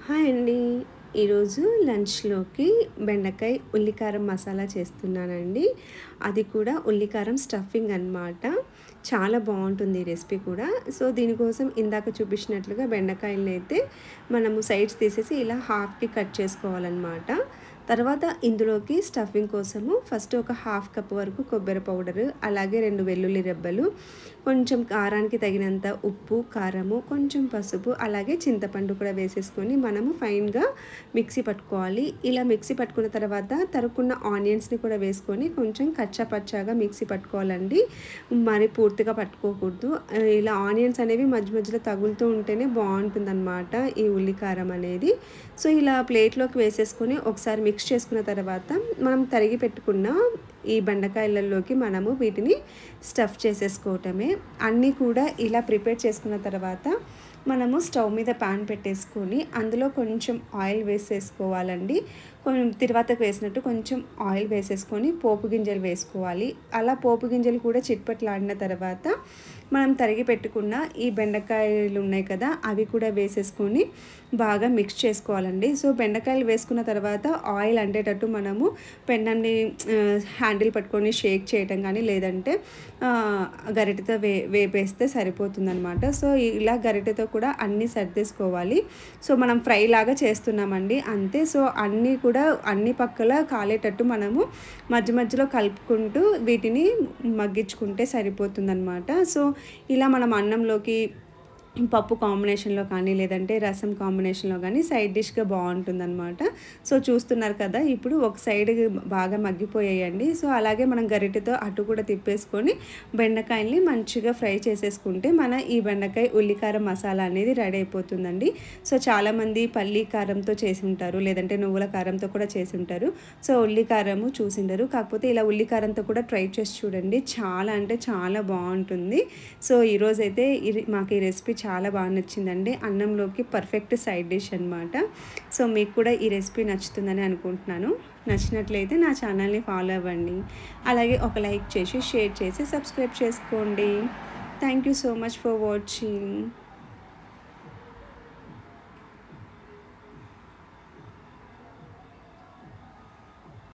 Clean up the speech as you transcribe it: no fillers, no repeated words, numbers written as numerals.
Hi అండి. ఈరోజు లంచ్‌లోకి బెండకాయ ఉల్లికారం మసాలా చేస్తున్నానండి. అది కూడా ఉల్లికారం స్టఫింగ్ అనమాట. చాలా బావుంటుంది ఈ రెసిపీ కూడా. సో, దీనికోసం ఇందాక చూపించినట్లుగా బెండకాయలనైతే మనము సైడ్స్ తీసేసి ఇలా హాఫ్‌కి కట్ చేసుకోవాలనమాట. తర్వాత ఇందులోకి స్టఫింగ్ కోసము ఫస్ట్ ఒక హాఫ్ కప్ వరకు కొబ్బరి పౌడరు, అలాగే 2 వెల్లుల్లి రెబ్బలు, కొంచెం కారానికి తగినంత ఉప్పు, కారము, కొంచెం పసుపు, అలాగే చింతపండు కూడా వేసేసుకొని మనము ఫైన్‌గా మిక్సీ పట్టుకోవాలి. ఇలా మిక్సీ పట్టుకున్న తర్వాత తరుక్కున్న ఆనియన్స్‌ని కూడా వేసుకొని కొంచెం కచ్చా పచ్చాగా మిక్సీ పట్టుకోవాలండి. మరి పూర్తిగా పట్టుకోకూడదు. ఇలా ఆనియన్స్ అనేవి మధ్య మధ్యలో తగులుతూ ఉంటేనే బావుంటుందనమాట ఈ ఉల్లికారం అనేది. సో, ఇలా ప్లేట్‌లోకి వేసేసుకొని ఒకసారి మిక్స్ చేసుకున్న తర్వాత మనం తరిగి పెట్టుకున్న ఈ బెండకాయలలోకి మనము వీటిని స్టఫ్ చేసేసుకోవటమే. అన్నీ కూడా ఇలా ప్రిపేర్ చేసుకున్న తర్వాత మనము స్టవ్ మీద పాన్ పెట్టేసుకొని అందులో కొంచెం ఆయిల్ వేసేసుకోవాలండి. తిరువాతకు వేసినట్టు కొంచెం ఆయిల్ వేసేసుకొని పోపు గింజలు వేసుకోవాలి. అలా పోపు గింజలు కూడా చిట్పట్లాడిన తర్వాత మనం తరిగి పెట్టుకున్న ఈ బెండకాయలు ఉన్నాయి కదా, అవి కూడా వేసేసుకొని బాగా మిక్స్ చేసుకోవాలండి. సో, బెండకాయలు వేసుకున్న తర్వాత ఆయిల్ అంటేటట్టు మనము పెన్నాన్ని హ్యాండిల్ పట్టుకొని షేక్ చేయటం కానీ, లేదంటే గరిటెతో వేపేస్తే సరిపోతుందనమాట. సో, ఇలా గరిటెతో కూడా అన్నీ సర్దేసుకోవాలి. సో, మనం ఫ్రై లాగా చేస్తున్నామండి అంతే. సో, అన్నీ కూడా అన్ని పక్కల కాలేటట్టు మనము మధ్య మధ్యలో కలుపుకుంటూ వీటిని మగ్గించుకుంటే సరిపోతుందనమాట. సో, ఇలా మనం అన్నంలోకి పప్పు కాంబినేషన్‌లో కానీ, లేదంటే రసం కాంబినేషన్‌లో కానీ సైడ్ డిష్‌గా బావుంటుందనమాట. సో, చూస్తున్నారు కదా, ఇప్పుడు ఒక సైడ్ బాగా మగ్గిపోయాయండి. సో, అలాగే మనం గరిటెతో అటు కూడా తిప్పేసుకొని బెండకాయల్ని మంచిగా ఫ్రై చేసేసుకుంటే మన ఈ బెండకాయ ఉల్లికారం మసాలా అనేది రెడీ అయిపోతుందండి. సో, చాలామంది పల్లీ కారంతో చేసి ఉంటారు, లేదంటే నువ్వుల కారంతో కూడా చేసి ఉంటారు. సో, ఉల్లికారము చూసిండరు. కాకపోతే ఇలా ఉల్లికారంతో కూడా ట్రై చేసి చూడండి. చాలా అంటే చాలా బావుంటుంది. సో, ఈరోజైతే మాకు ఈ రెసిపీ చాలా బాగా నచ్చిందండి. అన్నంలోకి పర్ఫెక్ట్ సైడ్ డిష్ అనమాట. సో, మీకు కూడా ఈ రెసిపీ నచ్చుతుందని అనుకుంటున్నాను. నచ్చినట్లయితే నా ఛానల్ని ఫాలో అవ్వండి. అలాగే ఒక లైక్ చేసి, షేర్ చేసి, సబ్స్క్రైబ్ చేసుకోండి. Thank you so much for watching.